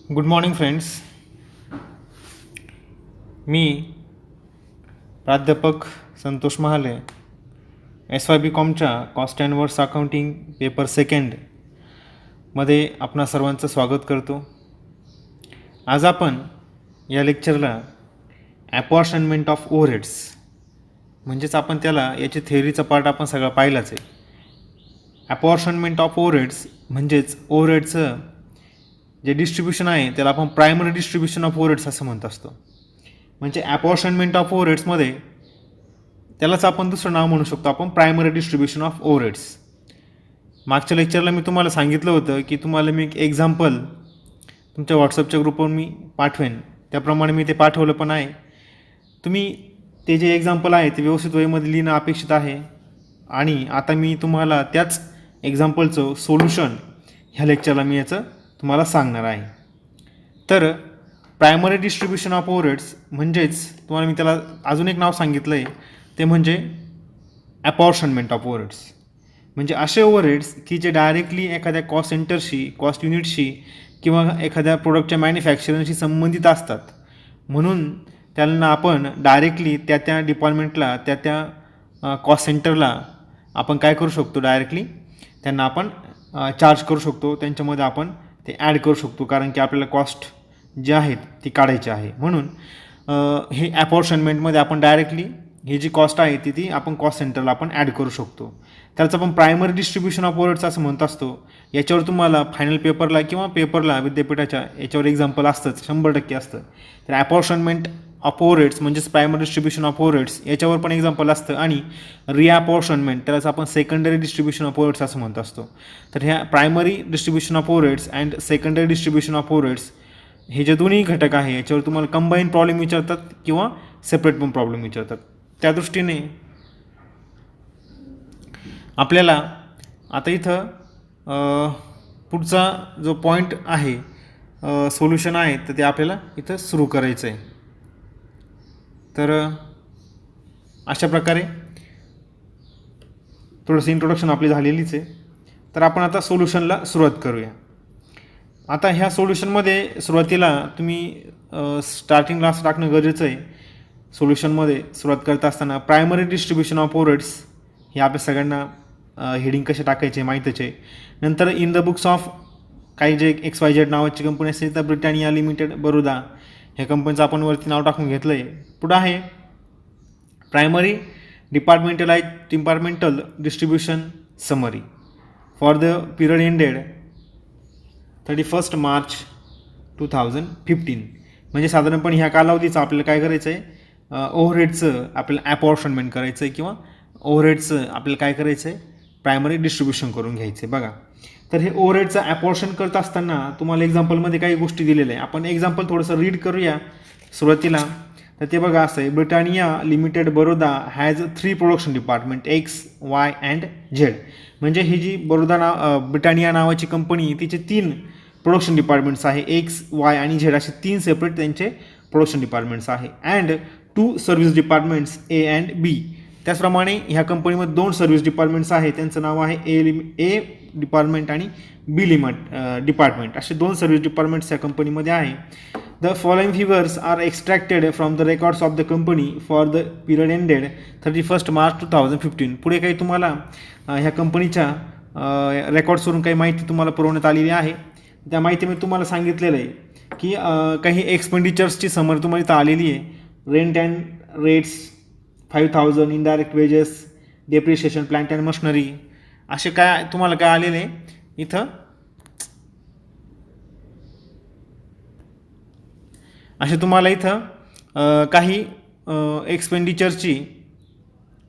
Good morning friends. मी प्राध्यापक संतोष महाले SYBCOMच्या cost and works accounting paper सेकंडमध्ये आपणा सर्वांचं स्वागत करतो. आज आपण या लेक्चरला ॲपॉर्शनमेंट ऑफ ओव्हरहेड्स म्हणजेच आपण त्याला याची थेअरीचा पार्ट आपण सगळा पाहिलाच आहे. ॲपॉर्शनमेंट ऑफ ओव्हरहेड्स म्हणजेच ओव्हरहेडचं जे डिस्ट्रीब्युशन आहे त्याला आपण प्रायमरी डिस्ट्रीब्युशन ऑफ ओव्हरहेड्स असं म्हणत असतो. म्हणजे ॲपॉर्शनमेंट ऑफ ओव्हरहेड्समध्ये त्यालाच आपण दुसरं नाव म्हणू शकतो आपण प्रायमरी डिस्ट्रीब्युशन ऑफ ओव्हरहेड्स. मागच्या लेक्चरला मी तुम्हाला सांगितलं होतं की तुम्हाला मी एक एक्झाम्पल तुमच्या व्हॉट्सअपच्या ग्रुपवर मी पाठवेन, त्याप्रमाणे मी ते पाठवलं पण आहे. तुम्ही ते जे एक्झाम्पल आहे ते व्यवस्थित वेमध्ये लिहिणं अपेक्षित आहे. आणि आता मी तुम्हाला त्याच एक्झाम्पलचं सोल्युशन ह्या लेक्चरला मी याचं तुम्हाला सांगणार आहे. तर प्रायमरी डिस्ट्रीब्युशन ऑफ ओव्हरहेड्स म्हणजेच तुम्हाला मी त्याला अजून एक नाव सांगितलं आहे, ते म्हणजे ॲपॉर्शनमेंट ऑफ ओव्हरहेड्स. म्हणजे असे ओव्हरहेड्स की जे डायरेक्टली एखाद्या कॉस्ट सेंटरशी, कॉस्ट युनिटशी किंवा एखाद्या प्रोडक्टच्या मॅन्युफॅक्चरिंगशी संबंधित असतात. म्हणून त्यांना आपण डायरेक्टली त्या डिपार्टमेंटला, त्या कॉस्ट सेंटरला आपण काय करू शकतो, डायरेक्टली त्यांना आपण चार्ज करू शकतो, त्यांच्यामध्ये आपण ते ॲड करू शकतो, कारण की आपल्याला कॉस्ट जी आहेत ती काढायची आहे. म्हणून हे ॲपॉर्शनमेंटमध्ये आपण डायरेक्टली ही जी कॉस्ट आहे ती आपण कॉस्ट सेंटरला आपण ॲड करू शकतो. त्याचं आपण प्रायमरी डिस्ट्रीब्युशन ऑफ ओव्हरहेड्स असं म्हणत असतो. याच्यावर तुम्हाला फायनल पेपरला किंवा पेपरला विद्यापीठाच्या याच्यावर एक्झाम्पल असतंच, 100% असतं. तर ॲपॉर्शनमेंट ऑफ ओव्हरहेड्स म्हणजेच प्रायमरी डिस्ट्रीब्युशन ऑफ ओव्हरहेड्स याच्यावर पण एक्झाम्पल असतं. आणि रिॲपॉर्शनमेंट त्यालाच आपण सेकंडरी डिस्ट्रीब्युशन ऑफ ओव्हरहेड्स असं म्हणत असतो. तर ह्या primary distribution of overheads and secondary distribution of overheads हे जे दोन्ही घटक आहे याच्यावर तुम्हाला कंबाईन प्रॉब्लेम विचारतात किंवा सेपरेट पण प्रॉब्लेम विचारतात. त्या दृष्टीने आपल्याला आता इथं पुढचा जो पॉईंट आहे, सोल्युशन आहे, तर ते आपल्याला इथं सुरू करायचं आहे. तर अशा प्रकारे थोडंसं इंट्रोडक्शन आपली झालेलीच आहे. तर आपण आता सोल्युशनला सुरुवात करूया. आता ह्या सोल्युशनमध्ये सुरुवातीला तुम्ही स्टार्टिंगला असं टाकणं गरजेचं आहे. सोल्युशनमध्ये सुरुवात करत असताना प्रायमरी डिस्ट्रीब्युशन ऑफ ओव्हरहेड्स हे आपल्या सगळ्यांना हेडिंग कसे टाकायचे माहीतच आहे. नंतर इन द बुक्स ऑफ काही जे XYZ नावाची कंपनी असते, तर ब्रिटानिया लिमिटेड बरोदा ह्या कंपनीचं आपण वरती नाव टाकून घेतलं आहे. पुढं आहे primary departmental distribution summary for the period ended 31 March 2015. म्हणजे साधारणपणे ह्या कालावधीचं आपल्याला काय करायचं आहे, ओव्हरहेडचं आपल्याला ॲपॉर्शनमेंट करायचं आहे किंवा ओव्हरहेडचं आपल्याला काय करायचं आहे, प्रायमरी डिस्ट्रीब्युशन करून घ्यायचं आहे. बघा, तर हे ओव्हरहेडचं ॲपॉर्शन करत असताना तुम्हाला एक्झाम्पलमध्ये काही गोष्टी दिलेल्या आहे. आपण एक्झाम्पल थोडंसं रीड करूया सुरुवातीला. तर ते बघा असं आहे, Britannia limited Baroda has 3 production department X, Y and Z. म्हणजे ही जी ब्रिटानिया नावाची कंपनी, तिचे 3 प्रोडक्शन डिपार्टमेंट्स आहे, X, Y आणि Z असे 3 सेपरेट त्यांचे प्रोडक्शन डिपार्टमेंट्स आहे. And 2 service departments A and B. त्याचप्रमाणे ह्या कंपनीमध्ये 2 सर्व्हिस डिपार्टमेंट्स आहे, त्यांचं नाव आहे A डिपार्टमेंट आणि B डिपार्टमेंट. असे 2 सर्व्हिस डिपार्टमेंट्स या कंपनीमध्ये आहे. The following figures are extracted from the records of the company for the period ended 31 March 2015. पुढे काही तुम्हाला ह्या कंपनीच्या रेकॉर्ड्सवरून काही माहिती तुम्हाला पुरवण्यात आलेली आहे. त्या माहितीमध्ये तुम्हाला सांगितलेलं आहे की काही एक्सपेंडिचर्सची समरी तुम्हाला इथं आलेली आहे. Rent and rates 5,000, indirect wedges, depreciation, plant and machinery, असे काय तुम्हाला काय आलेले आहे इथं. असे तुम्हाला इथं काही एक्सपेंडिचरची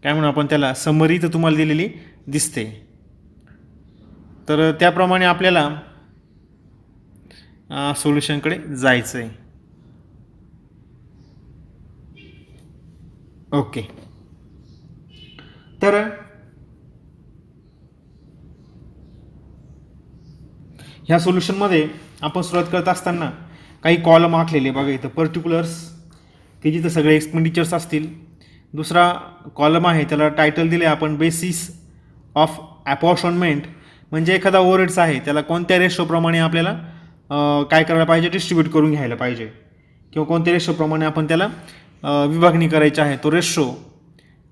काय म्हणून आपण त्याला समरी इथं तुम्हाला दिलेली दिसते. तर त्याप्रमाणे आपल्याला सोल्युशनकडे जायचं आहे. ओके, तर ह्या सोल्युशनमध्ये आपण सुरुवात करत असताना काही कॉलम आखलेले बघा इथं. पर्टिक्युलर्स की जिथं सगळे एक्सपेंडिचर्स असतील. दुसरा कॉलम आहे त्याला टायटल दिले आपण बेसिस ऑफ ॲपॉर्शनमेंट. म्हणजे एखादा ओव्हरहेड्स आहे त्याला कोणत्या रेशोप्रमाणे आपल्याला काय करायला पाहिजे, डिस्ट्रीब्यूट करून घ्यायला पाहिजे, किंवा कोणत्या रेशोप्रमाणे आपण त्याला विभागणी करायची आहे. तो रेशो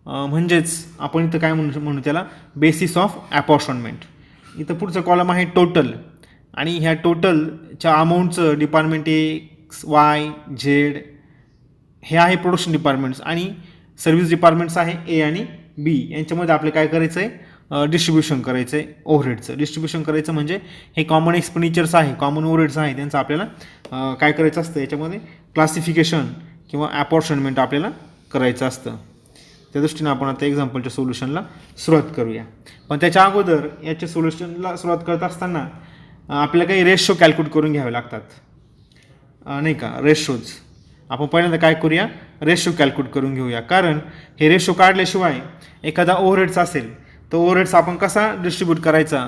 म्हणजेच आपण इथं काय म्हणू त्याला, बेसिस ऑफ अपॉर्शनमेंट. इथं पुढचं कॉलम आहे टोटल, आणि ह्या टोटलच्या अमाऊंटचं डिपार्टमेंट एक्स वाय झेड हे आहे प्रोडक्शन डिपार्टमेंट्स, आणि सर्व्हिस डिपार्टमेंट्स आहे ए आणि बी. यांच्यामध्ये आपले काय करायचं आहे, डिस्ट्रीब्युशन करायचं आहे ओव्हरहेडचं. डिस्ट्रीब्युशन करायचं म्हणजे हे कॉमन एक्सपेंडिचर्स आहे, कॉमन ओव्हरहेड्स आहे, त्यांचं आपल्याला काय करायचं असतं, याच्यामध्ये क्लासिफिकेशन किंवा अपॉर्शनमेंट आपल्याला करायचं असतं. त्या दृष्टीनं आपण आता एक्झाम्पलच्या सोल्युशनला सुरुवात करूया. पण त्याच्या अगोदर याच्या सोल्युशनला सुरुवात करत असताना आपल्याला काही रेशो कॅल्क्युलेट करून घ्यावे लागतात, नाही का, रेशोज. आपण पहिल्यांदा काय करूया, रेशो कॅल्क्युलेट करून घेऊया. कारण हे रेशो काढल्याशिवाय एखादा ओव्हरहेड्स असेल तर ओव्हरहेड्स आपण कसा डिस्ट्रीब्यूट करायचा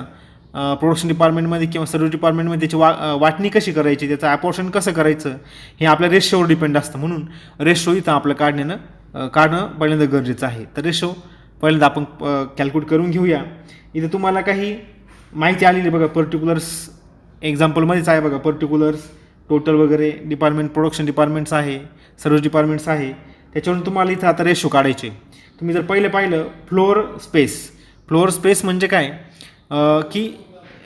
प्रोडक्शन डिपार्टमेंटमध्ये किंवा सर्व्हिस डिपार्टमेंटमध्ये, त्याची वाटणी कशी करायची, त्याचं ॲपोर्शन कसं करायचं, हे आपल्या रेशोवर डिपेंड असतं. म्हणून रेशो इथं आपलं काढणं पहिल्यांदा गरजेचं आहे. तर रेशो पहिल्यांदा आपण कॅल्क्युलेट करून घेऊया. इथं तुम्हाला काही माहिती आलेली बघा, पर्टिक्युलर्स एक्झाम्पलमध्येच आहे बघा, पर्टिक्युलर्स, टोटल वगैरे, डिपार्टमेंट, प्रोडक्शन डिपार्टमेंट्स आहे, सर्व्हिस डिपार्टमेंट्स आहे. त्याच्यावरून तुम्हाला इथं आता रेशो काढायचे. तुम्ही जर पहिलं पाहिलं, फ्लोअर स्पेस म्हणजे काय, की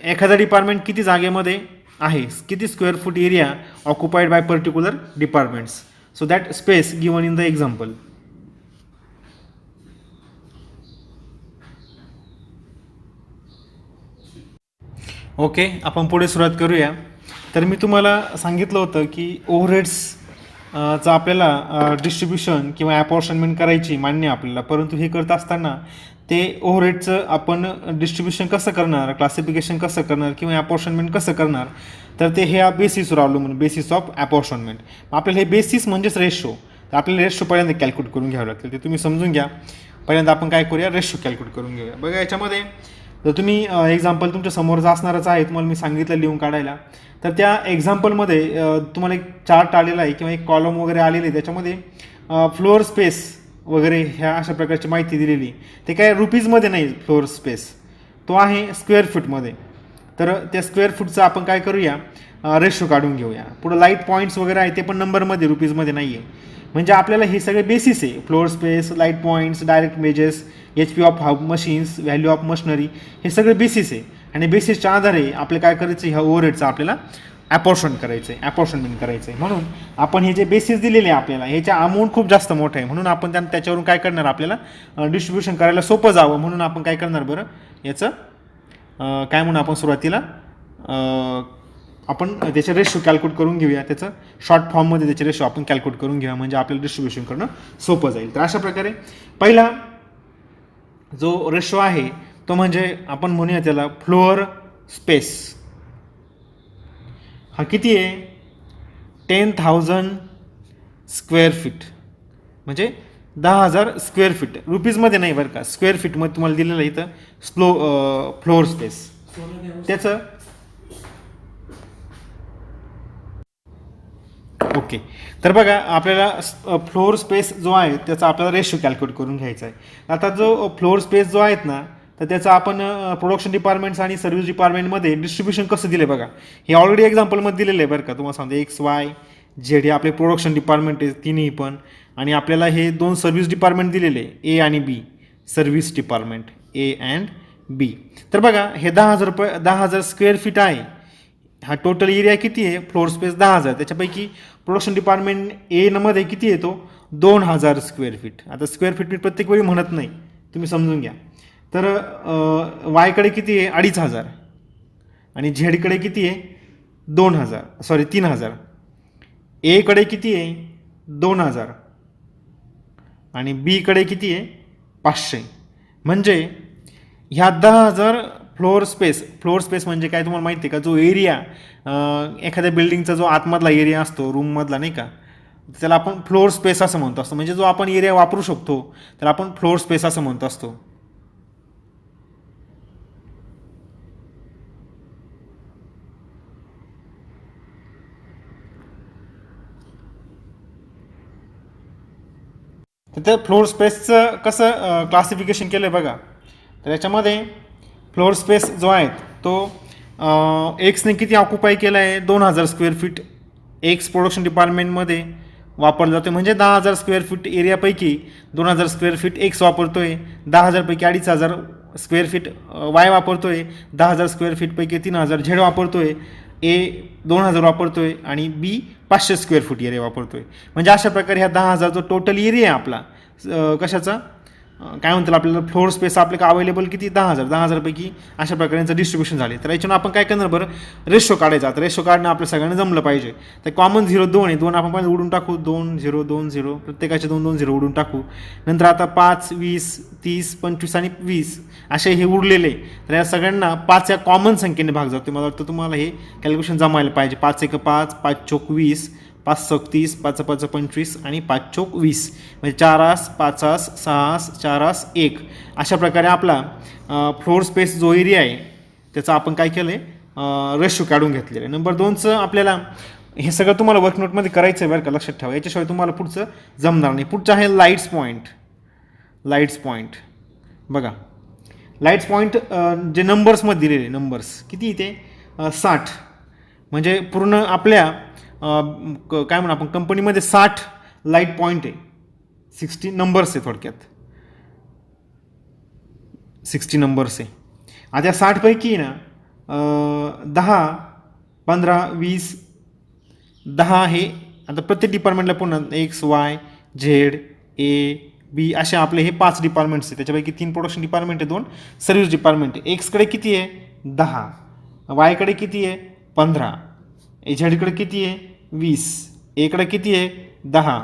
एखादा डिपार्टमेंट किती जागेमध्ये आहे, किती square foot area occupied by particular departments. So that space given in the example. Okay, आपण पुढे सुरुवात करूया. तर मी तुम्हाला सांगितलं होतं की ओव्हरहेड्सचं आपल्याला डिस्ट्रीब्युशन किंवा अपॉर्शनमेंट करायची मान्य आपल्याला, परंतु हे करत असताना ते ओव्हरहेडचं आपण डिस्ट्रीब्युशन कसं करणार, क्लासिफिकेशन कसं करणार किंवा अपॉर्शनमेंट कसं करणार, तर ते ह्या बेसिसवर अवलंबून, बेसिस ऑफ अपॉर्शनमेंट. आपल्याला हे बेसिस म्हणजेच रेशो. तर आपल्याला रेशो पहिल्यांदा कॅल्क्युलेट करून घ्यावं लागतील, ते तुम्ही समजून घ्या. पहिल्यांदा आपण काय करूया, रेशो कॅल्क्युलेट करून घेऊया. बघा, याच्यामध्ये जर तुम्ही एक्झाम्पल तुमच्या समोरच असणारच आहे, तुम्हाला मी सांगितलं लिहून काढायला, तर त्या एक्झाम्पलमध्ये तुम्हाला एक चार्ट आलेला आहे किंवा एक कॉलम वगैरे आलेले, त्याच्यामध्ये फ्लोअर स्पेस वगैरे ह्या अशा प्रकारची माहिती दिलेली. ते काय रुपीजमध्ये नाही, फ्लोअर स्पेस तो आहे स्क्वेअर फूटमध्ये. तर त्या स्क्वेअर फूटचं आपण काय करूया, रेशो काढून घेऊया. पुढं लाईट पॉईंट्स वगैरे आहे, ते पण नंबरमध्ये, रुपीजमध्ये नाही आहे. म्हणजे आपल्याला हे सगळे बेसिस आहे, floor space, light points, direct wages, HP of machines, value of machinery, हे सगळे बेसिस आहे. आणि बेसिसच्या आधारे आपले काय करायचं, ह्या ओव्हरहेडचं आपल्याला अपॉर्शनमेंट करायचं आहे. म्हणून आपण हे जे बेसिस दिलेले आहे आपल्याला, ह्याच्या अमाऊंट खूप जास्त मोठं आहे, म्हणून आपण त्याच्यावरून काय करणार, आपल्याला डिस्ट्रीब्युशन करायला सोपं जावं म्हणून आपण काय करणार, बरं, याचं काय म्हणून आपण सुरुवातीला आपण त्याचे रेशो कॅल्क्युलेट करून घेऊया. त्याचं शॉर्ट फॉर्ममध्ये त्याचे रेशो आपण कॅल्क्युलेट करून घेऊया, म्हणजे आपल्याला डिस्ट्रीब्युशन करणं सोपं जाईल. तर अशा प्रकारे पहिला जो रेशो आहे तो म्हणजे आपण म्हणूया त्याला फ्लोअर स्पेस. हा किती आहे, 10,000 स्क्वेअर फीट, म्हणजे 10,000 स्क्वेअर फीट. रुपीजमध्ये नाही बरं का, स्क्वेअर फीटमध्ये तुम्हाला दिलेलं आहे इथं फ्लोअर स्पेस. त्याचं ओके. तर बघा, आपल्याला फ्लोअर स्पेस जो आहे त्याचा आपल्याला रेशो कॅल्क्युलेट करून घ्यायचा आहे. आता जो फ्लोअर स्पेस जो आहेत ना, तर त्याचं आपण प्रोडक्शन डिपार्टमेंट्स आणि सर्व्हिस डिपार्टमेंटमध्ये डिस्ट्रीब्युशन कसं दिलं बघा, हे ऑलरेडी एक्झाम्पलमध्ये दिलेलं आहे बरं का. तुम्हाला सांगतो एक्स वाय झेड हे आपले प्रोडक्शन डिपार्टमेंट आहे तिन्ही पण, आणि आपल्याला हे 2 सर्व्हिस डिपार्टमेंट दिलेले, ए आणि बी, सर्व्हिस डिपार्टमेंट ए अँड बी. तर बघा, हे 10,000 स्क्वेअर फीट आहे. हा टोटल एरिया किती आहे, फ्लोअर स्पेस 10,000. त्याच्यापैकी प्रोडक्शन डिपार्टमेंट ए मध्ये किती येतो, 2,000 स्क्वेअर फीट. आता स्क्वेअर फीट मी प्रत्येक वेळी म्हणत नाही, तुम्ही समजून घ्या. तर वायकडे किती आहे, 2,500, आणि झेडकडे किती आहे, 3,000. एकडे किती आहे, 2,000, आणि बीकडे किती आहे, 500. म्हणजे ह्या 10,000 फ्लोअर स्पेस म्हणजे काय तुम्हाला माहिती आहे का, जो एरिया एखाद्या बिल्डिंगचा जो आतमधला एरिया असतो, रूममधला नाही का, त्याला आपण फ्लोअर स्पेस असं म्हणतो असतो. म्हणजे जो आपण एरिया वापरू शकतो त्याला आपण फ्लोअर स्पेस असं म्हणतो असतो. तर त्या फ्लोअर स्पेसचं कसं क्लासिफिकेशन केलं आहे बघा. तर याच्यामध्ये फ्लोअर स्पेस जो आहे तो एक्सने किती ऑक्युपाय केलं आहे 2000 स्क्वेअर फीट एक्स प्रोडक्शन डिपार्टमेंटमध्ये वापरलं जातो म्हणजे 10,000 स्क्वेअर फीट एरियापैकी 2000 स्क्वेअर फीट एक्स वापरतो आहे 10,000पैकी 2,500 स्क्वेअर फीट वाय वापरतो आहे 10,000 स्क्वेअर फीटपैकी 3,000 झेड वापरतो आहे ए 2,000 वापरतो आहे आणि बी 500 स्क्वेअर फूट एरिया वापरतो आहे म्हणजे अशा प्रकारे ह्या 10,000 जो टोटल एरिया आहे आपला कशाचा काय म्हणतात आपल्याला फ्लोअर स्पेस आपल्या का अवेलेबल किती 10,000पैकी अशा प्रकारेचं डिस्ट्रीब्युशन झाले तर याच्यानं आपण काय करणार बरं रेशो काढायचा तर रेशो काढणं आपल्या सगळ्यांना जमलं पाहिजे तर कॉमन 0 2 आहे 2 आपण पण उडून टाकू 2 0 2 0 प्रत्येकाचे 2 2 0 उडून टाकू नंतर आता 5 20 30 25 आणि 20 असे हे उरलेले तर या सगळ्यांना 5 या कॉमन संख्येने भाग जातो मला वाटतं तुम्हाला हे कॅल्क्युलेशन जमायला पाहिजे 5 1 5 5 चौक 20 5 6 30 5 5 25 आणि 5 चौक 20 म्हणजे 4 आस 5 आस 6 आस 4 आस 1 अशा प्रकारे आपला फ्लोअर स्पेस जो एरिया आहे त्याचा आपण काय केलं आहे रेशो काढून घेतलेलं आहे नंबर 2चं आपल्याला हे सगळं तुम्हाला वर्क नोटमध्ये करायचं आहे बरं का लक्षात ठेवा याच्याशिवाय तुम्हाला पुढचं जमणार नाही पुढचं आहे लाईट्स पॉईंट बघा लाईट्स पॉईंट जे नंबर्समध्ये दिलेले नंबर्स किती इथे 60 म्हणजे पूर्ण आपल्या काय म्हणू आपण कंपनीमध्ये 60 लाईट पॉईंट आहे 60 नंबर्स आहे थोडक्यात 60 नंबर्स आहे आता 60पैकी ना 10 15 20 10 हे आता प्रत्येक डिपार्टमेंटला पुन्हा X Y Z A B असे आपले हे 5 डिपार्टमेंट्स आहे त्याच्यापैकी 3 प्रोडक्शन डिपार्टमेंट आहे 2 सर्व्हिस डिपार्टमेंट आहे एक्सकडे किती आहे 10 वायकडे किती आहे 15 झेडकडे किती आहे 20 एकडे किती आहे 10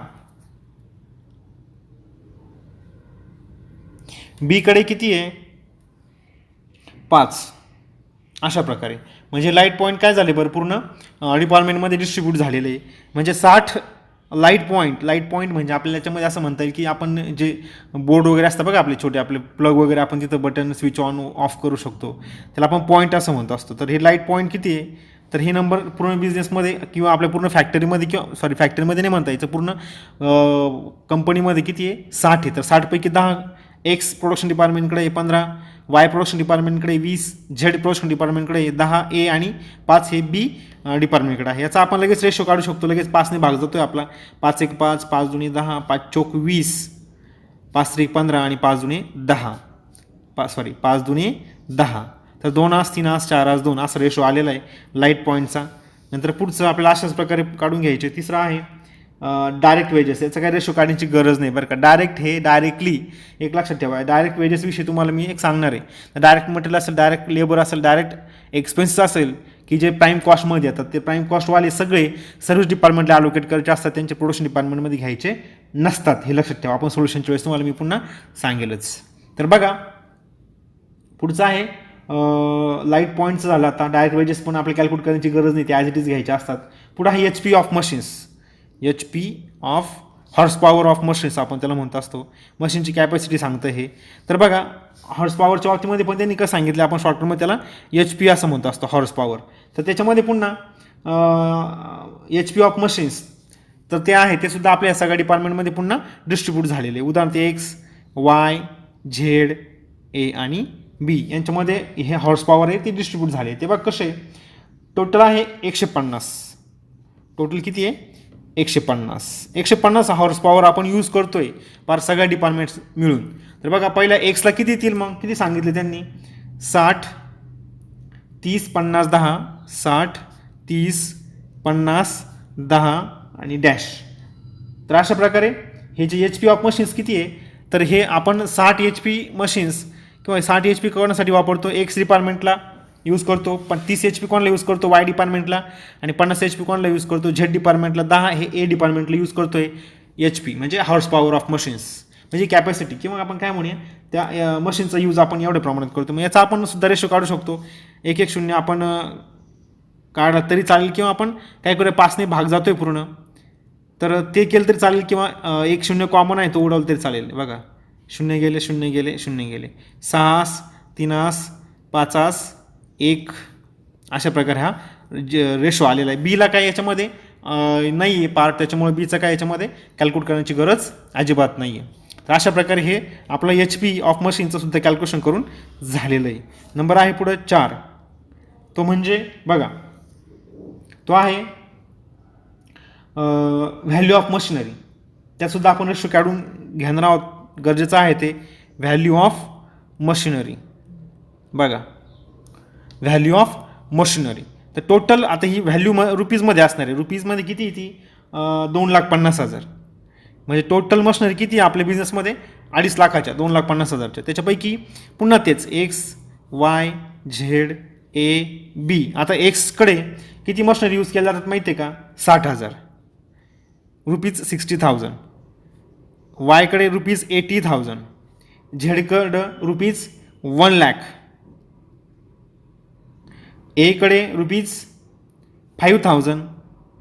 बीकडे किती आहे 5 अशा प्रकारे म्हणजे लाईट पॉईंट काय झाले बरं पूर्ण डिपार्टमेंटमध्ये डिस्ट्रीब्यूट झालेले आहे म्हणजे 60 लाईट पॉईंट म्हणजे आपल्याला याच्यामध्ये असं म्हणता येईल की आपण जे बोर्ड वगैरे असतं बघा आपले छोटे आपले प्लग वगैरे आपण तिथं बटन स्विच ऑन ऑफ करू शकतो त्याला आपण पॉईंट असं म्हणतो असतो तर हे लाईट पॉईंट किती आहे तर हे नंबर पूर्ण बिझनेसमध्ये किंवा आपल्या पूर्ण फॅक्टरीमध्ये किंवा फॅक्टरीमध्ये नाही म्हणता यायचं पूर्ण कंपनीमध्ये किती आहे 60 आहे तर 60पैकी 10 एक्स प्रोडक्शन डिपार्टमेंटकडे 15 वाय प्रोडक्शन डिपार्टमेंटकडे 20 झेड प्रोडक्शन डिपार्टमेंटकडे 10 ए आणि 5 हे बी डिपार्टमेंटकडे आहे याचा आपण लगेच रेशो काढू शकतो लगेच 5ने भाग जातो आहे आपला 5 1 5 5 2 10 5 चौक 20 5 3 15 आणि 5 2 10 5 2 10 तर 2 आस 3 आस 4 आस 2 असा रेशो आलेला आहे लाईट पॉईंटचा नंतर पुढचं आपल्याला अशाच प्रकारे काढून घ्यायचे तिसरा आहे डायरेक्ट वेजेस याचं काय रेशो काढण्याची गरज नाही बरं का डायरेक्टली एक लक्षात ठेवा डायरेक्ट वेजेसविषयी तुम्हाला मी एक सांगणार आहे डायरेक्ट मटेरियल असेल डायरेक्ट लेबर असेल डायरेक्ट एक्सपेन्सेस असेल की जे प्राईम कॉस्टमध्ये येतात ते प्राईम कॉस्टवाले सगळे सर्व्हिस डिपार्टमेंटला अलोकेट करायचे असतात त्यांचे प्रोडक्शन डिपार्टमेंटमध्ये घ्यायचे नसतात हे लक्षात ठेवा आपण सोल्युशनच्या वेळेस तुम्हाला मी पुन्हा सांगेलच तर बघा पुढचं आहे लाईट पॉईंटचं झालं आता डायरेक्ट वेजेस पण आपल्याला कॅल्क्युलेट करण्याची गरज नाही ते ॲज इट इज घ्यायचे असतात पुढे आहे HP of machines HP of horse power of machines आपण त्याला म्हणत असतो मशीनची कॅपॅसिटी सांगतं हे तर बघा हॉर्स पॉवरच्या बाबतीमध्ये पण त्यांनी कसं सांगितलं आपण शॉर्टकटमध्ये त्याला HP असं म्हणतो असतो हॉर्स पॉवर तर त्याच्यामध्ये पुन्हा HP ऑफ मशीन्स तर ते आहे ते सुद्धा आपल्या सगळ्या डिपार्टमेंटमध्ये पुन्हा डिस्ट्रीब्यूट झालेले उदाहरणार्थ एक्स वाय झेड ए आणि बी यांच्यामध्ये हे हॉर्स पॉवर आहे ते डिस्ट्रीब्यूट झाले ते बघ कसे टोटल आहे 150 टोटल किती आहे 150 हॉर्स पॉवर आपण यूज करतोय फार सगळ्या डिपार्टमेंट्स मिळून तर बघा पहिल्या एक्सला किती येतील मग किती सांगितले त्यांनी 60 30 50 10 60 30 50 10 आणि डॅश तर अशा प्रकारे हे जे HP ऑफ मशीन्स किती आहे तर हे आपण 60 HP मशीन्स किंवा 60 HP करण्यासाठी वापरतो एक्स डिपार्टमेंटला यूज करतो पण 30 HP कोणाला यूज करतो वाय डिपार्टमेंटला आणि 50 HP कोणाला यूज करतो झेड डिपार्टमेंटला 10 हे ए डिपार्टमेंटला यूज करतो आहे HP म्हणजे हॉर्स पॉवर ऑफ मशीन्स म्हणजे कॅपॅसिटी किंवा आपण काय म्हणूया त्या मशीनचा यूज आपण एवढ्या प्रमाणात करतो मग याचा आपण सुद्धा रेशो काढू शकतो 1 1 0 आपण काढला तरी चालेल किंवा आपण काय करूया 5ने भाग जातोय पूर्ण तर ते केलं तरी चालेल किंवा 1 0 कॉमन आहे तो उडवलं तरी चालेल बघा 0 गेले 0 गेले 0 गेले 6 आस 3 आस 5 आस 1 अशा प्रकारे हा रेशो आलेला आहे बीला काय याच्यामध्ये नाही आहे पार्ट त्याच्यामुळे बीचं काय याच्यामध्ये कॅल्क्युलेट करण्याची गरज अजिबात नाही आहे तर अशा प्रकारे हे आपलं HP ऑफ मशीनचं सुद्धा कॅल्क्युलेशन करून झालेलं आहे नंबर आहे पुढं 4 तो म्हणजे बघा, तो आहे व्हॅल्यू ऑफ मशिनरी. त्यासुद्धा आपण रेशो काढून घेणार आहोत, गरजेचं आहे ते व्हॅल्यू ऑफ मशिनरी. बघा, व्हॅल्यू ऑफ मशिनरी. तर टोटल आता ही व्हॅल्यू रुपीजमध्ये असणार आहे. रुपीजमध्ये किती ती 2,50,000. म्हणजे टोटल मशिनरी किती आहे आपल्या बिझनेसमध्ये 2.5 लाखाच्या, 2,50,000च्या. त्याच्यापैकी पुन्हा तेच X Y Z A B. आता एक्सकडे किती मशिनरी यूज केल्या जातात माहिती आहे का? 60,000 रुपीज 60,000. वायकडे रुपीज 80,000. झेडकडं रुपीज 1,00,000. एकडे रुपीज 5,000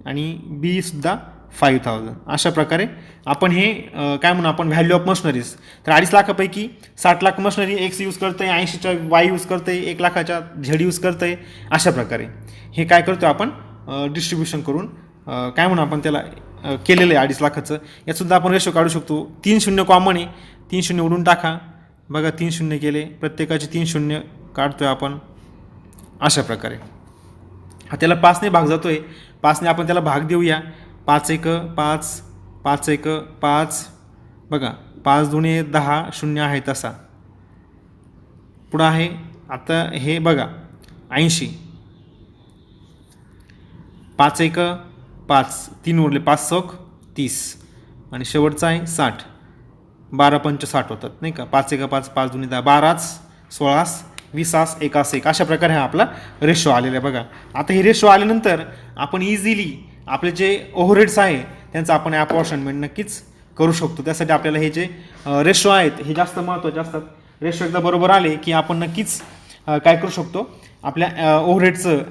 आणि बी सुद्धा 5,000. अशा प्रकारे आपण हे काय म्हणू आपण व्हॅल्यू ऑफ मशिनरीज. तर 2.5 लाखापैकी 60 लाख मशिनरी एक्स यूज करते, 80च्या वाय यूज करते, 1 लाखाच्या झेड यूज करते. अशा प्रकारे हे काय करतो आपण डिस्ट्रीब्युशन करून काय म्हणू आपण त्याला केलेलं आहे 2.5 लाखाचं. यातसुद्धा आपण रेशो काढू शकतो. 3 शून्य कॉमन आहे, 3 शून्य उडून टाका. बघा 3 शून्य केले, प्रत्येकाचे 3 शून्य काढतोय आपण. अशा प्रकारे हा त्याला 5ने भाग जातोय. 5ने आपण त्याला भाग देऊया. 5 एक 5, 5 एक 5. बघा 5 दुणे 10, शून्य आहे तसा. पुढं आहे आता हे बघा 80. 5 एक 5, 3 उरले, 5 चौक 30 आणि शेवटचा आहे 60. 12 पंच 60 होतात नाही का? 5 एक 5, 5 दुणे 10, 12 16 20 1 1. अशा प्रकारे हा आपला रेशो आलेला आहे. बघा आता हे रेशो आल्यानंतर आपण इझिली आपले जे ओव्हरहेड्स आहे त्यांचं आपण अपॉर्शनमेंट नक्कीच करू शकतो. त्यासाठी आपल्याला हे जे रेशो आहेत हे जास्त महत्त्वाचे असतात. रेशो एकदा बरोबर आले की आपण नक्कीच काय करू शकतो, आपल्या ओव्हरहेडचं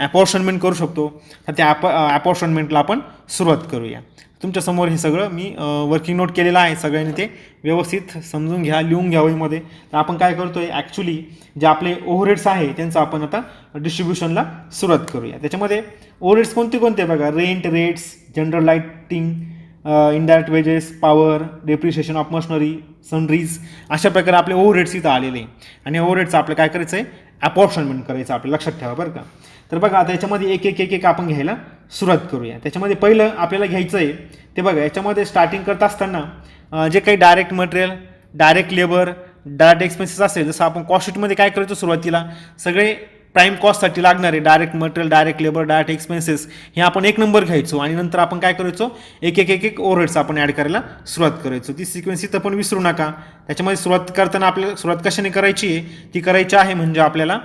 अपॉर्शनमेंट करू शकतो. तर त्या अपॉर्शनमेंटला आपण सुरुवात करूया. तुमच्यासमोर हे सगळं मी वर्किंग नोट केलेलं आहे. सगळ्यांनी ते व्यवस्थित समजून घ्या, लिहून घ्या वहीमध्ये. तर आपण काय करतोय ॲक्च्युली जे आपले ओव्हरहेड्स आहे त्यांचं आपण आता डिस्ट्रीब्युशनला सुरुवात करूया. त्याच्यामध्ये ओव्हरहेड्स कोणते कोणते बघा, rent, rates, general lighting, indirect wages, power, depreciation of machinery, sundries. अशा प्रकारे आपले ओव्हरहेड्स इथं आलेले आहे. आणि ओव्हरहेड्सचं आपलं काय करायचं आहे, अपॉर्शनमेंट करायचं आपलं, लक्षात ठेवा बरं का. तर बघा आता याच्यामध्ये एक एक एक एक आपण घ्यायला सुरुवात करूया. त्याच्यामध्ये पहिलं आपल्याला घ्यायचं आहे ते बघा, याच्यामध्ये स्टार्टिंग करत असताना जे काही direct material, direct labour, direct expenses असेल, जसं आपण कॉस्ट शीटमध्ये काय करायचं सुरुवातीला सगळे प्राईम कॉस्टसाठी लागणारे direct material, direct labour, direct expenses हे आपण एक नंबर घ्यायचो आणि नंतर आपण काय करायचो एक एक एक एक ओव्हरहेड्स आपण ॲड करायला सुरुवात करायचो. ती सिक्वेन्स इथं पण विसरू नका. त्याच्यामध्ये सुरुवात करताना आपल्याला सुरुवात कशाने करायची आहे, ती करायची आहे म्हणजे आपल्याला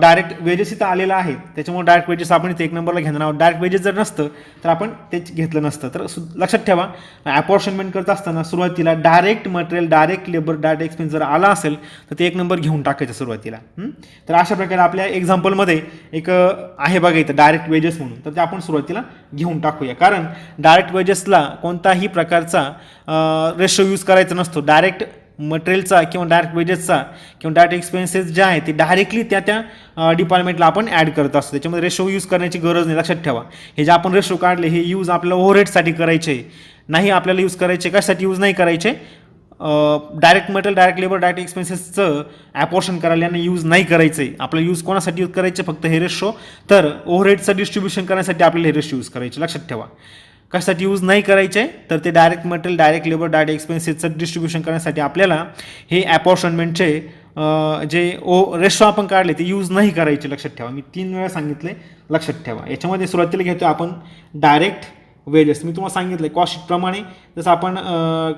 डायरेक्ट वेजेस इथं आलेलं आहे. त्याच्यामुळे डायरेक्ट वेजेस आपण इथे एक नंबरला घेणार आहोत. डायरेक्ट वेजेस जर नसतं तर आपण ते घेतलं नसतं. तर लक्षात ठेवा, अपॉर्शनमेंट करत असताना सुरुवातीला direct material, direct labour, direct expense जर आला असेल तर ते एक नंबर घेऊन टाकायचं सुरुवातीला. तर अशा प्रकारे आपल्या एक्झाम्पलमध्ये एक आहे बघा इथं डायरेक्ट वेजेस म्हणून, तर ते आपण सुरुवातीला घेऊन टाकूया. कारण डायरेक्ट वेजेसला कोणताही प्रकारचा रेशो यूज करायचा नसतो. डायरेक्ट मटेरियलचा किंवा डायरेक्ट वेजेसचा किंवा डायरेक्ट एक्सपेन्सेस जे आहे ते डायरेक्टली त्या डिपार्टमेंटला आपण ॲड करत असतो. त्याच्यामध्ये रेशो यूज करण्याची गरज नाही. लक्षात ठेवा, हे जे आपण रेशो काढले हे यूज आपल्याला ओव्हरहेडसाठी करायचे नाही, आपल्याला यूज करायचे कशासाठी यूज नाही करायचे, direct material, direct labour, direct एक्सपेन्सेसचं ॲपोर्शन करायला यांना यूज नाही करायचं आहे. आपल्याला यूज कोणासाठी यूज करायचे, फक्त हे रेशो. तर ओव्हरहेडचं डिस्ट्रीब्युशन करण्यासाठी आपल्याला हे रेशो यूज करायचे. लक्षात ठेवा, कशासाठी यूज नाही करायचे तर ते direct material, direct labour, direct एक्सपेन्सेसचं डिस्ट्रीब्युशन करण्यासाठी आपल्याला हे अपॉर्शनमेंटचे जे रेशो आपण काढले ते यूज नाही करायचे. लक्षात ठेवा, मी 3 वेळा सांगितले, लक्षात ठेवा. याच्यामध्ये सुरुवातीला घेतो आपण डायरेक्ट वेजेस. मी तुम्हाला सांगितलं कॉस्ट शीटप्रमाणे, जसं आपण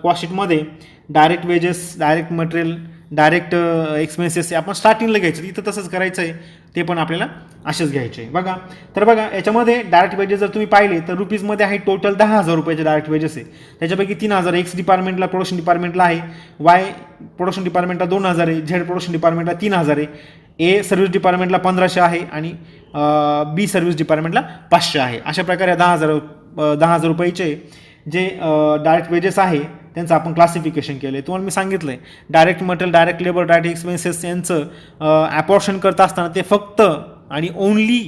कॉस्ट शीटमध्ये direct wedges, direct material, direct expenses आपण स्टार्टिंगला घ्यायचं, इथं तसंच करायचं आहे. ते पण आपल्याला असेच घ्यायचे आहे बघा. तर बघा याच्यामध्ये डायरेक्ट वेजेस जर तुम्ही पाहिले तर रुपीजमध्ये आहे टोटल 10,000 रुपयाचे डायरेक्ट वेजेस आहे. त्याच्यापैकी 3,000 एक्स डिपार्टमेंटला, प्रोडक्शन डिपार्टमेंटला आहे, वाय प्रोडक्शन डिपार्टमेंटला 2,000 आहे, झेड प्रोडक्शन डिपार्टमेंटला 3,000 आहे, ए सर्व्हिस डिपार्टमेंटला 1,500 आहे आणि बी सर्व्हिस डिपार्टमेंटला 500 आहे. अशा प्रकारे 10,000 रुपयाचे जे डायरेक्ट वेजेस आहे त्यांचं आपण क्लासिफिकेशन केलं आहे. तुम्हाला मी सांगितलं आहे direct material, direct labour, direct expenses यांचं अपॉर्शन करत असताना ते फक्त आणि ओनली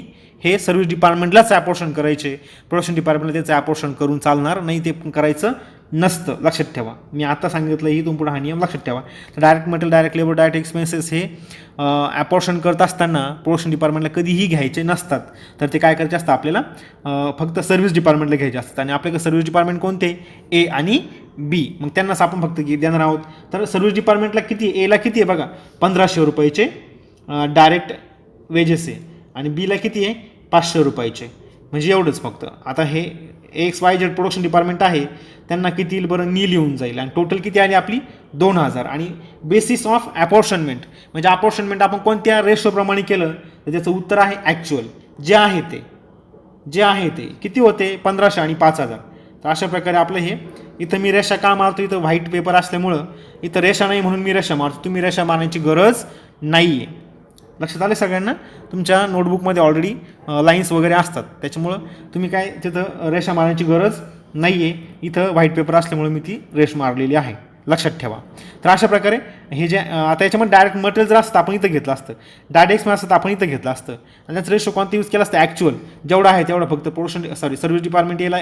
हे सर्व्हिस डिपार्टमेंटलाच अपॉर्शन करायचे. प्रोडक्शन डिपार्टमेंटला त्याचं अपॉर्शन करून चालणार नाही, ते करायचं नसतं, लक्षात ठेवा. मी आता सांगितलं इथून पुढे हा नियम लक्षात ठेवा. तर direct material, direct labour, direct expenses हे ॲपॉर्शन करत असताना प्रोडक्शन डिपार्टमेंटला कधीही घ्यायचे नसतात. तर ते काय करायचे असतं आपल्याला, फक्त सर्व्हिस डिपार्टमेंटला घ्यायचे असतात. आणि आपल्याकडे सर्व्हिस डिपार्टमेंट कोणते, ए आणि बी. मग त्यांनाच आपण फक्त देणार आहोत. तर सर्व्हिस डिपार्टमेंटला किती आहे, एला किती आहे बघा 1500 रुपयाचे डायरेक्ट वेजेस आहे, आणि बीला किती आहे 500 रुपयाचे. म्हणजे एवढंच फक्त. आता हे XYZ प्रोडक्शन डिपार्टमेंट आहे, त्यांना किती येईल बरं, नील येऊन जाईल. आणि टोटल किती आली आपली 2000. आणि बेसिस ऑफ अपॉर्शनमेंट, म्हणजे अपॉर्शनमेंट आपण कोणत्या रेशोप्रमाणे केलं, तर त्याचं उत्तर आहे ॲक्च्युअल जे आहे ते किती होते 1500 आणि 5000. तर अशा प्रकारे आपलं हे, इथं मी रेषा का मारतो, इथं व्हाईट पेपर असल्यामुळं इथं रेषा नाही म्हणून मी रेषा मारतो. तुम्ही रेषा मारण्याची गरज नाही आहे. लक्षात आलं सगळ्यांना. तुमच्या नोटबुकमध्ये ऑलरेडी लाईन्स वगैरे असतात, त्याच्यामुळं तुम्ही काय तिथं रेषा मारण्याची गरज नाही आहे. इथं व्हाईट पेपर असल्यामुळे मी ती रेष मारलेली आहे, लक्षात ठेवा. तर अशा प्रकारे हे जे आता याच्यामध्ये डायरेक्ट मटेरियल जर असतं आपण इथं घेतलं असतं, डायरेक्ट एक्सपेन्स असतं आपण इथं घेतलं असतं, आणि त्याचं रेशो कोणतं यूज केलं असतं, ॲक्च्युअल जेवढा आहे तेवढा फक्त सर्व्हिस डिपार्टमेंट एला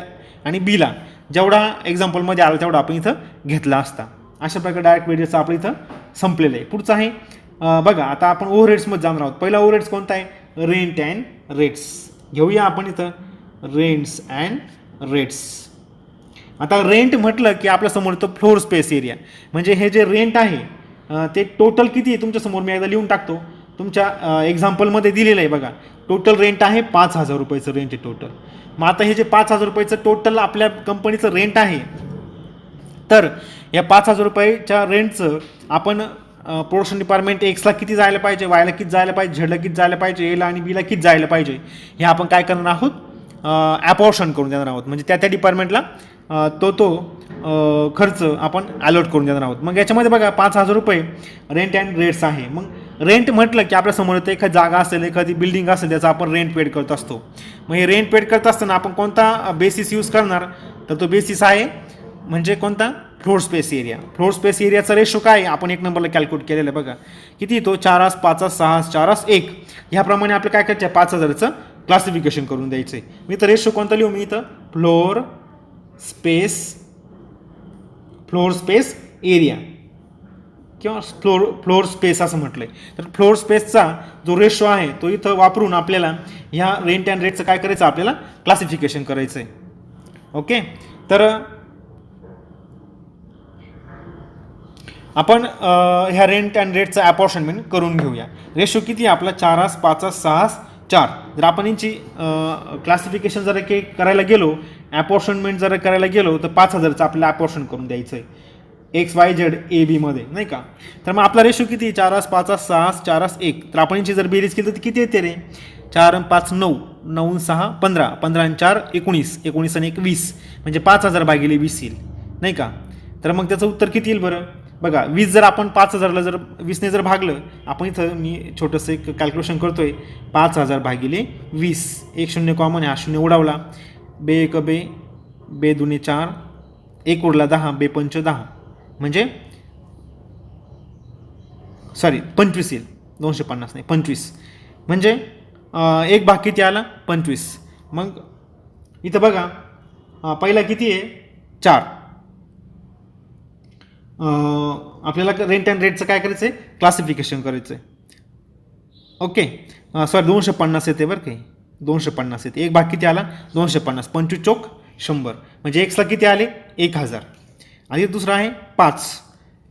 आणि बीला जेवढा एक्झाम्पलमध्ये आला तेवढा आपण इथं घेतला असता. अशा प्रकारे डायरेक्ट वेजेसचं आपलं इथं संपलेलं आहे. पुढचं आहे बघा, आता आपण ओव्हरहेड्समध्ये जाणार आहोत. पहिला ओव्हरहेड्स कोणता आहे, रेंट अँड रेट्स. घेऊया आपण इथं रेंट्स अँड रेट्स. आता रेंट म्हटलं की आपल्यासमोर येतं फ्लोअर स्पेस एरिया. म्हणजे हे जे रेंट आहे ते टोटल किती आहे तुमच्यासमोर मी एकदा लिहून टाकतो. तुमच्या एक्झाम्पलमध्ये दिलेलं आहे बघा, टोटल रेंट आहे 5000 रुपयाचं रेंट आहे टोटल. मग आता हे जे 5000 रुपयाचं टोटल आपल्या कंपनीचं रेंट आहे, तर या 5000 रुपयाच्या रेंटचं आपण प्रोडक्शन डिपार्टमेंट एक्सला किती जायला पाहिजे, वायला किती जायला पाहिजे, झेडला किती जायला पाहिजे, एला आणि बीला किती जायला पाहिजे, हे आपण काय करणार आहोत, ॲपॉर्शन करून देणार आहोत. म्हणजे त्या डिपार्टमेंटला तो खर्च आपण अलॉट करून देणार आहोत. मग याच्यामध्ये बघा 5000 रुपये रेंट अँड रेट्स आहे. मग रेंट म्हटलं की आपल्यासमोर येतं एखादी जागा असेल, एखादी बिल्डिंग असेल, त्याचा आपण रेंट पेड करत असतो. मग हे रेंट पेड करत असताना आपण कोणता बेसिस यूज करणार, तर तो बेसिस आहे म्हणजे कोणता, floor space area. Floor space एरियाचा रेशो काय आपण 1 नंबरला कॅल्क्युलेट केलेला आहे बघा, किती तो 4 5 6 4 1. ह्याप्रमाणे आपलं काय करायचं आहे, 5000चं क्लासिफिकेशन करून द्यायचं आहे. मी तर रेशो कोणता लिहू, मी इथं फ्लोअर स्पेस एरिया किंवा फ्लोअर स्पेस असं म्हटलंय. तर फ्लोअर स्पेसचा जो रेशो आहे तो इथं वापरून आपल्याला ह्या रेंट अँड रेटचं काय करायचं, आपल्याला क्लासिफिकेशन करायचं आहे. ओके, तर आपण ह्या रेंट अँड रेटचं अपॉर्शनमेंट करून घेऊया. रेशो किती आहे आपला 4 5 6 4. जर आपण यांची क्लासिफिकेशन जर करायला गेलो, अपॉर्शनमेंट जर करायला गेलो, तर 5000चं आपल्याला अपॉर्शन करून द्यायचं आहे XYZ AB मध्ये, नाही का. तर मग आपला रेशो किती 4 5 6 4 1. तर आपण यांची जर बेरीज केली तर किती येते रे, 4 5 9 9 6 15 15 आणि 4 19 19 आणि 1 20. म्हणजे 5000 भागिले 20 येईल, नाही का. तर मग त्याचं उत्तर किती येईल बरं बघा. 20 जर आपण 5000ला जर 20ने जर भागलं, आपण इथं मी छोटंसं एक कॅल्क्युलेशन करतोय, 5000 भागिले 20. 1 0 कॉमन आहे, हा 0 उडावला, बे 1 बे, बे 2 4, 1 उरला 10, बे 5 10. म्हणजे 25 येईल, 250 नाही 25. म्हणजे 1 भाग किती आला 25. मग इथं बघा पहिला किती आहे 4. आपल्याला रेंट अँड रेटचं काय करायचं आहे, क्लासिफिकेशन करायचं आहे. ओके, 250 येते बरं काही, 250 येते. 1 भाग किती आला 250, 25 चोक 100. म्हणजे एक्सला किती आले 1000. आणि दुसरा आहे 5.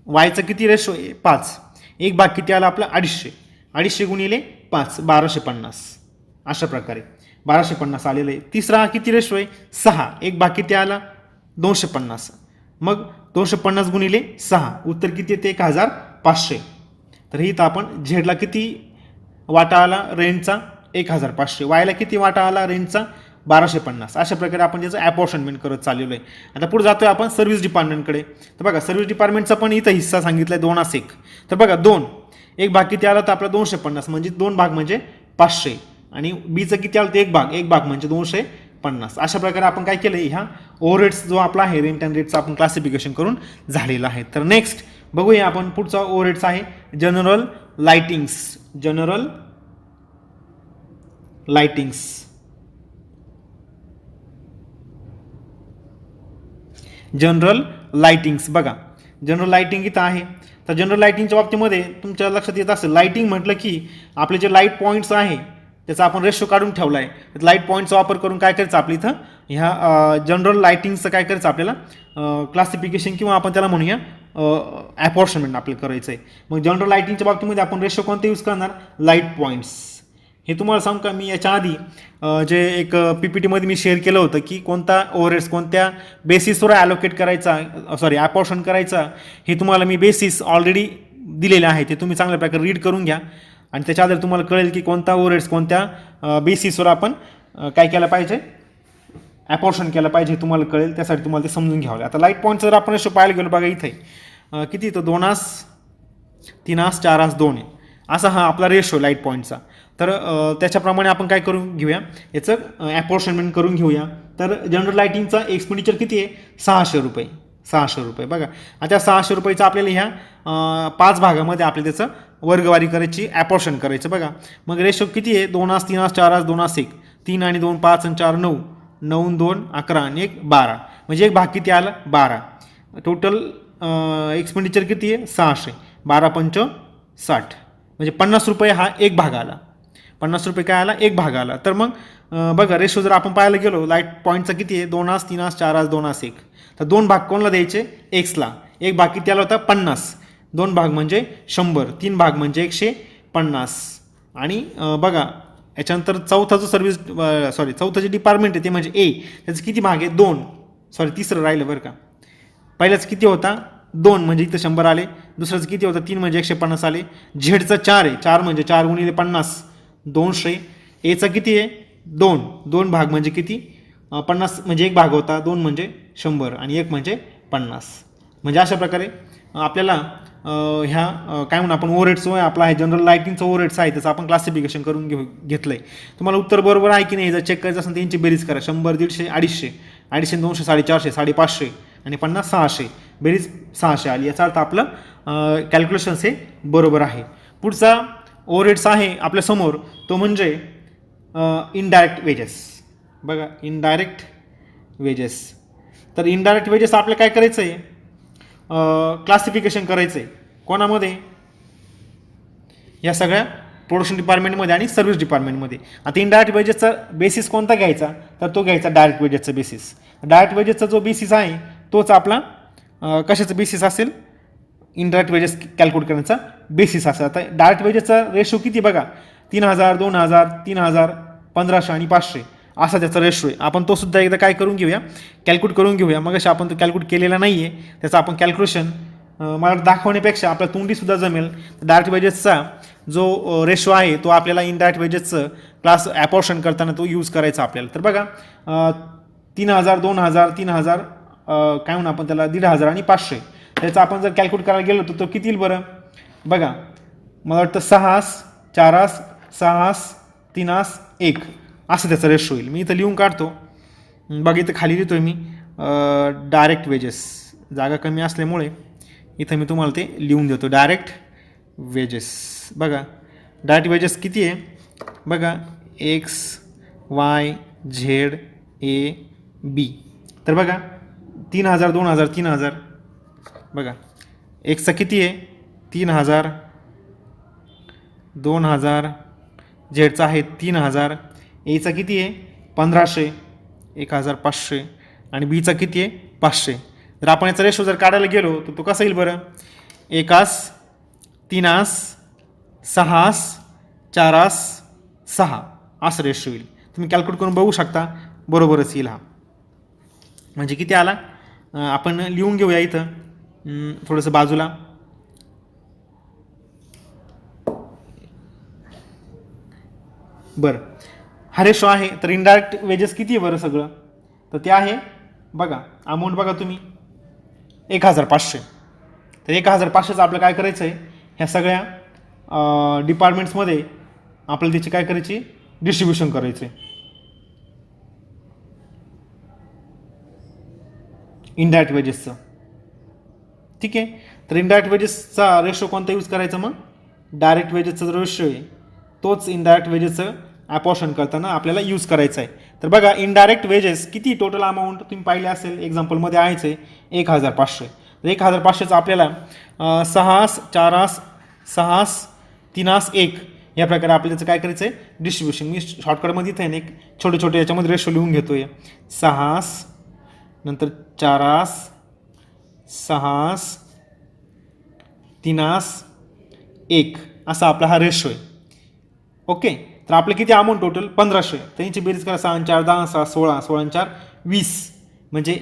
वायचं किती रेशो 5. 1 भाग किती आला आपला 250. 250 गुणिले 5 1250. अशा प्रकारे 1250 आलेलं आहे. तिसरा किती रेशो आहे 6. 1 भाग किती आला 250. मग 250 गुणिले 6, उत्तर किती येते 1500. तर इथं आपण झेडला किती वाटा आला रेंटचा 1500, वायला किती वाटा आला रेंटचा 1250. अशा प्रकारे आपण त्याचं अपॉर्शनमेंट करत चाललेलो आहे. आता पुढे जातोय आपण सर्व्हिस डिपार्टमेंटकडे. तर बघा सर्व्हिस डिपार्टमेंटचा पण इथं हिस्सा सांगितला आहे 2/1. तर बघा 2 1 भाग किती आला तर आपला 250, म्हणजे 2 भाग म्हणजे 500. आणि बीचं किती आलं तर 1 भाग म्हणजे 250. अशा प्रकारे आपण काय केलं, ह्या ओव्हरहेड्स जो आपला आहे रेंट अँड रेटचं आपण क्लासिफिकेशन करून झालेलं आहे. तर नेक्स्ट बघूया आपण पुढचा ओव्हरहेड्स आहे जनरल लाइटिंग्स. General lightings. बघा जनरल लाईटिंग इथं आहे. तर जनरल लाईटिंगच्या बाबतीमध्ये तुमच्या लक्षात येत असेल, लाईटिंग म्हटलं की आपले जे लाईट पॉईंट्स आहे त्याचा आपण रेशो काढून ठेवला आहे. लाईट पॉईंटचा वापर करून काय करायचं आपल्या इथं ह्या जनरल लाईटिंगचं काय करायचं आपल्याला क्लासिफिकेशन किंवा आपण त्याला म्हणूया ॲपॉर्शनमेंट आपल्याला करायचं आहे. मग जनरल लाईटिंगच्या बाबतीमध्ये आपण रेशो कोणते यूज करणार, लाईट पॉईंट्स. हे तुम्हाला सांगू का, मी याच्या आधी जे एक PPT मी शेअर केलं होतं की कोणता ओव्हरहेड्स कोणत्या बेसिसवर ॲलोकेट करायचा, ॲपॉर्शन करायचा, हे तुम्हाला मी बेसिस ऑलरेडी दिलेले आहे. ते तुम्ही चांगल्या प्रकारे रीड करून घ्या आणि त्याच्या आधारे तुम्हाला कळेल की कोणता ओव्हरहेड्स कोणत्या बेसिसवर आपण काय केलं पाहिजे, ॲपॉर्शन केलं पाहिजे, हे तुम्हाला कळेल. त्यासाठी तुम्हाला ते समजून घ्यावं. आता लाईट पॉईंट जर आपण रेशो पाहायला गेलो, बघा इथे किती येतो, 2 3 4 2 आहे असा हा आपला रेशो लाईट पॉईंटचा. तर त्याच्याप्रमाणे आपण काय करून घेऊया, याचं ॲपॉर्शनमेंट करून घेऊया. तर जनरल लाईटिंगचा एक्सपेंडिचर किती आहे, 600 रुपये. 600 रुपये. बघा आता 600 रुपयाचं आपल्याला ह्या 5 भागामध्ये आपल्याला त्याचं वर्गवारी करायची, ॲपॉर्शन करायचं. बघा मग रेशो किती आहे, 2 3 4 2 1 3 आणि 2 5 आणि 4 9 9 2 11 आणि 1 12. म्हणजे एक भाग किती आला, 12. टोटल एक्सपेंडिचर किती आहे, 600. 12 पंच 60 म्हणजे 50 रुपये हा एक भाग आला. 50 रुपये काय आला, एक भाग आला. तर मग बघा रेशो जर आपण पाहायला गेलो लाईट पॉईंटचा किती आहे, 2 3 4 2 1. तर 2 भाग कोणाला द्यायचे, एक्सला. एक भाग किती आला होता, 50. 2 भाग म्हणजे 100. 3 भाग म्हणजे 150. आणि बघा याच्यानंतर चौथा जो चौथं जे डिपार्टमेंट आहे ते म्हणजे ए, त्याचं किती भाग आहे, 2. तिसरं राहिलं बरं का. पहिल्याच किती होता, 2 म्हणजे इथं 100 आले. दुसऱ्याचं किती होतं, 3 म्हणजे 150 आले. झेडचं 4 आहे, 4 म्हणजे 4 गुणिले 50 200. एचा किती आहे, 2. 2 भाग म्हणजे किती, 50 म्हणजे एक भाग होता, 2 म्हणजे 100 आणि 1 म्हणजे 50. म्हणजे अशा प्रकारे आपल्याला ह्या काय म्हणून आपण ओव्हरहेड्स आपला आहे जनरल लाईटिंगचं ओव्हरहेड्स आहे त्याचं आपण क्लासिफिकेशन करून घेतलं आहे. तुम्हाला उत्तर बरोबर आहे की नाही जर चेक करायचं असेल त्यांची बेरीज करा. 100 150 250 250 200 450 550 आणि 50 600. बेरीज 600 आली. याचा अर्थ आपलं कॅल्क्युलेशन्स हे बरोबर आहे. पुढचा ओव्हरहेड्स आहे आपल्यासमोर तो म्हणजे इनडायरेक्ट वेजेस. बघा इनडायरेक्ट वेजेस. तर इनडायरेक्ट वेजेस आपल्याला काय करायचं आहे, क्लासिफिकेशन करायचं आहे कोणामध्ये, या सगळ्या प्रोडक्शन डिपार्टमेंटमध्ये आणि सर्व्हिस डिपार्टमेंटमध्ये. आता इनडायरेक्ट वेजेसचा बेसिस कोणता घ्यायचा, तर तो घ्यायचा डायरेक्ट वेजेसचा बेसिस. डायरेक्ट वेजेसचा जो बेसिस आहे तोच आपला कशाचा बेसिस असेल, इनडायरेक्ट वेजेस कॅल्क्युलेट करण्याचा बेसिस असेल. आता डायरेक्ट वेजेसचा रेशो किती बघा, 3000 2000 3000 1500 आणि 500 असा त्याचा रेशो आहे. आपण तो सुद्धा एकदा काय करून घेऊया, कॅल्क्युलेट करून घेऊया. मग अशा आपण तो कॅल्क्युलेट केलेला नाही आहे, त्याचं आपण कॅल्क्युलेशन मला दाखवण्यापेक्षा आपल्या तोंडीसुद्धा जमेल. डायरेक्ट वेजेसचा जो रेशो आहे तो आपल्याला इनडायरेक्ट वेजेसचं क्लास ॲपॉर्शन करताना तो यूज करायचा आपल्याला. तर बघा 3000 2000 3000 काय म्हणून आपण त्याला 1500 आणि 500. त्याचा आपण जर कॅल्क्युलेट करायला गेलो तर तो किती येईल बरं, बघा मला वाटतं 6 4 6 3 1 असं त्याचा रेशो होईल. मी इथं लिहून काढतो. बघा इथं खाली लिहितो आहे मी डायरेक्ट वेजेस. जागा कमी असल्यामुळे इथं मी तुम्हाला ते लिहून देतो. Direct wages. बघा डायरेक्ट वेजेस किती आहे, बघा X Y Z A B. तर बघा 3000 2000 3000. बघा एक्सचा किती आहे 3000, 2000, झेडचा आहे 3000, एचा किती आहे 1500 1500 आणि बीचा किती आहे 500. जर आपण याचा रेशो जर काढायला गेलो तर तो कसा येईल बरं, 1 3 6 4 6 असं रेशो येईल. तुम्ही कॅल्क्युलेट करून बघू शकता, बरोबरच येईल हा. म्हणजे किती आला आपण लिहून घेऊया इथं थोडंसं बाजूला. बरं हा रेशो आहे. तर इनडायरेक्ट वेजेस किती आहे बरं सगळं, तर ते आहे बघा अमाऊंट बघा तुम्ही 1500. तर 1500चं आपलं काय करायचं आहे, ह्या सगळ्या डिपार्टमेंट्समध्ये आपल्याला त्याची काय करायची, डिस्ट्रीब्युशन करायचं आहे. इनडायरेक्ट वेजेसचं. ठीक आहे. तर इनडायरेक्ट वेजेसचा रेशो कोणता यूज करायचा, मग डायरेक्ट वेजेसचा जो रेशो आहे तोच इनडायरेक्ट वेजेसचं ॲपॉर्शन करताना आपल्याला यूज करायचं आहे. तर बघा इनडायरेक्ट वेजेस किती टोटल अमाऊंट तुम्ही पाहिले असेल एक्झाम्पलमध्ये आहेच आहे 1500. तर 1500चं आपल्याला 6 4 6 3 1 या प्रकारे आपल्याला त्याचं काय करायचं आहे डिस्ट्रीब्युशन. मी शॉर्टकटमध्ये इथं आहे ना एक छोटे छोटे याच्यामध्ये रेशो लिहून घेतो आहे. 6 नंतर 4 6 3 1 असा आपला हा रेशो आहे. ओके. तर आपलं किती अमाऊंट टोटल 1500. त्यांची बेरीज करा 6 4 10 6 16 16 4 20 म्हणजे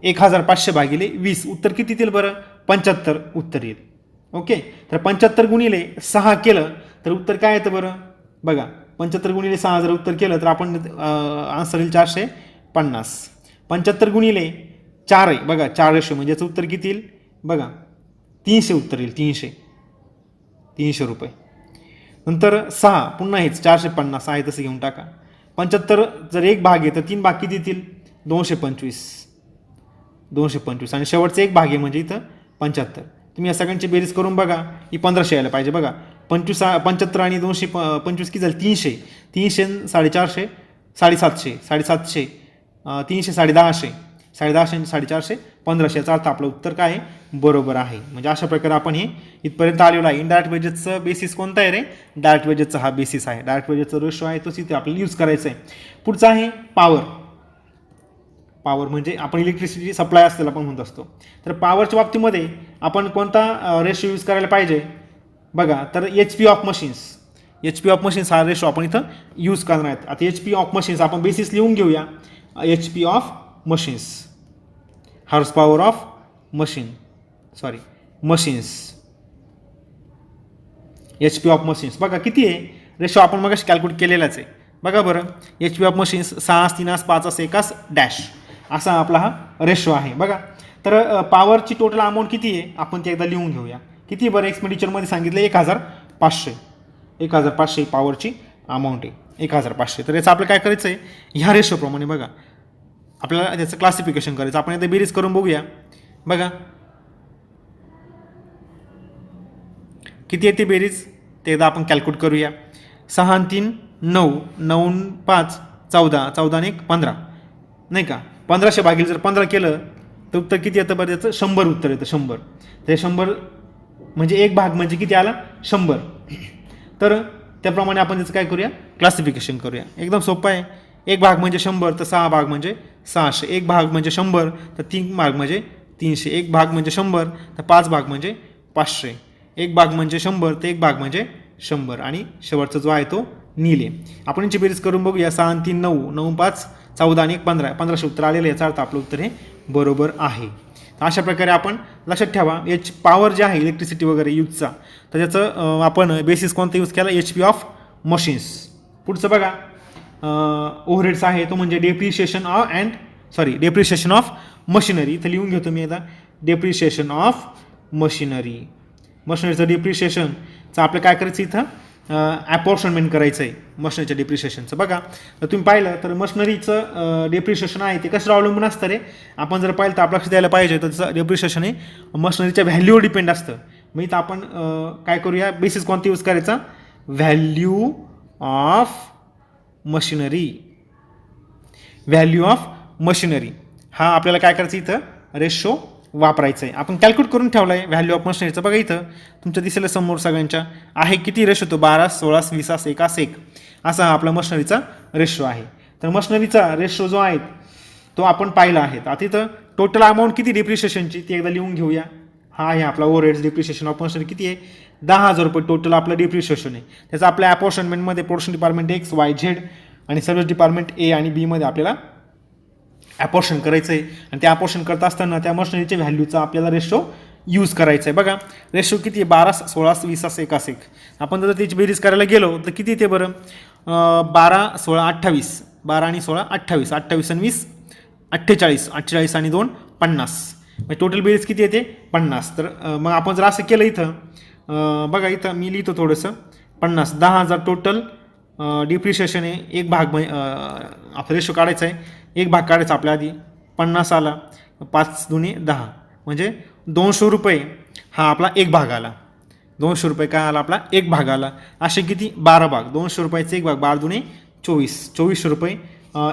1500 भागिले 20 उत्तर किती येईल बरं 75 उत्तर येईल. ओके. तर 75 गुणिले 6 केलं तर उत्तर काय येतं बरं बघा 75 गुणिले 6 जर उत्तर केलं तर आपण आन्सर येईल 450. 75 गुणिले 4 आहे बघा 4 रेशो म्हणजे याचं उत्तर किती येईल बघा 300 उत्तर येईल 300 रुपये. नंतर 6 पुन्हा हेच 450 आहे तसं घेऊन टाका. 75 जर एक भाग आहे तर 3 भाग किती येतील 225 आणि शेवटचा एक भाग आहे म्हणजे इथं 75. तुम्ही या सगळ्यांची बेरीज करून बघा ही 1500 यायला पाहिजे बघा. 75 आणि 225 किती झालं 300 450 750 750 300 150 450 1500 याचा अर्थ आपलं उत्तर काय आहे बरोबर आहे. म्हणजे अशा प्रकारे आपण हे इथपर्यंत आलेलो आहे. इनडायरेक्ट वेजेसचं बेसिस कोणता आहे रे डायरेक्ट वेजेसचा हा बेसिस आहे. डायरेक्ट वेजेसचा रेशो आहे तोच इथे आपल्याला यूज करायचा आहे. पुढचा आहे पॉवर म्हणजे आपण इलेक्ट्रिसिटी सप्लाय असलेला आपण म्हणत असतो. तर पॉवरच्या बाबतीमध्ये आपण कोणता रेशो यूज करायला पाहिजे बघा तर HP ऑफ मशीन्स हा रेशो आपण इथं यूज करणार आहेत. आता HP ऑफ मशीन्स आपण बेसिस लिहून घेऊया. HP of machines horse power of machines HP of machines बघा किती आहे रेशो आपण मग कॅल्क्युलेट केलेलाच आहे बघा बरं. HP ऑफ मशीन्स 6 3 5 1 डॅश असा आपला हा रेशो आहे बघा. तर पॉवरची टोटल अमाऊंट किती आहे आपण ते एकदा लिहून घेऊया. किती बरं एक्सपेंडिचरमध्ये सांगितलं 1500 पॉवरची अमाऊंट आहे 1500. तर याचं आपलं काय करायचं आहे ह्या रेशोप्रमाणे बघा आपल्याला त्याचं क्लासिफिकेशन करायचं. आपण एकदा बेरीज करून बघूया बघा किती येते बेरीज ते एकदा आपण कॅल्क्युलेट करूया. 6 3 9 9 5 14 14 1 15 नाही का. 1500 भागिले जर 15 केलं तर उत्तर किती येतं बरं त्याचं 100 उत्तर येतं 100. तर 100 म्हणजे एक भाग म्हणजे किती आला 100. तर त्याप्रमाणे आपण त्याचं काय करूया क्लासिफिकेशन करूया. एकदम सोपं आहे. एक भाग म्हणजे 100 तर 6 भाग म्हणजे 600. एक भाग म्हणजे 100 तर 3 भाग म्हणजे 300. एक भाग म्हणजे 100 तर 5 भाग म्हणजे 500. एक भाग म्हणजे 100 तर एक भाग म्हणजे 100 आणि शेवटचा जो आहे तो नील. आपण याची बेरीज करून बघूया. 6 3 9 9 5 14 आणि 1 15 1500 उत्तर आलेलं याचा अर्थ आपलं उत्तर हे बरोबर आहे. अशा प्रकारे आपण लक्षात ठेवा याची पॉवर जे आहे इलेक्ट्रिसिटी वगैरे यूजचा तर त्याचं आपण बेसिस कोणता यूज केला HP ऑफ मशीन्स. पुढचं बघा ओव्हरहेड्स आहे तो म्हणजे डेप्रिशिएशन ऑफ मशिनरी. इथं लिहून घेतो मी आता डेप्रिशिएशन ऑफ मशिनरीचं डेप्रिशिएशनचं आपलं काय करायचं इथं ॲपॉर्शनमेंट करायचं आहे मशिनरीच्या डेप्रिशिएशनचं. बघा तर तुम्ही पाहिलं तर मशिनरीचं डेप्रिशिएशन आहे ते कसं अवलंबून असतं रे. आपण जर पाहिलं तर आपलं लक्ष द्यायला पाहिजे तर त्याचं डेप्रिशिएशन हे मशिनरीच्या व्हॅल्यूवर डिपेंड असतं. मग इथं आपण काय करूया बेसिस कोणता यूज करायचा व्हॅल्यू ऑफ मशिनरी हा आपल्याला काय करायचं इथं रेशो वापरायचं आहे. आपण कॅल्क्युलेट करून ठेवलं आहे व्हॅल्यू ऑफ मशिनरीचं. बघा इथं तुमच्या दिसेल समोर सगळ्यांच्या आहे किती रेशो तो 12 16 20 1 असा आपला मशिनरीचा रेशो आहे. तर मशिनरीचा रेशो जो आहे तो आपण पाहिला आहे. आता इथं टोटल अमाऊंट किती डेप्रिशिएशनची ती एकदा लिहून घेऊया. हा आहे आपला ओव्हरहेड्स डेप्रिशिएशन ऑफ मशिनरी किती आहे 10,000 रुपये टोटल आपलं डेप्रिशिएशन आहे. त्याचं आपल्या अपॉर्शनमेंटमध्ये production department X Y Z आणि सर्व्हिस डिपार्टमेंट A आणि B मध्ये आपल्याला ॲपॉर्शन करायचं आहे. आणि ते ॲपॉर्शन करत असताना त्या मशिनरीच्या व्हॅल्यूचा आपल्याला रेशो यूज करायचा आहे. बघा रेशो किती आहे 12 16 20 1 आपण जर त्याची बेरीज करायला गेलो तर किती येते बरं 12 16 28 12 आणि 16 28 28 आणि 20 48 48 आणि 2 50 म्हणजे टोटल बेरीज किती येते 50. तर मग आपण जर असं केलं इथं बघा इथं मी लिहितो थोडंसं 50 10,000 टोटल डिप्रिशिएशन आहे. एक भाग आपला रेशो काढायचा आहे. एक भाग काढायचा आपल्या आधी 50 आला 5 दुणे 10 म्हणजे 200 रुपये हा आपला एक भाग आला. 200 रुपये काय आला आपला एक भाग आला. असे किती 12 भाग, 200 रुपयाचे एक भाग, 12 दुणे 24 रुपये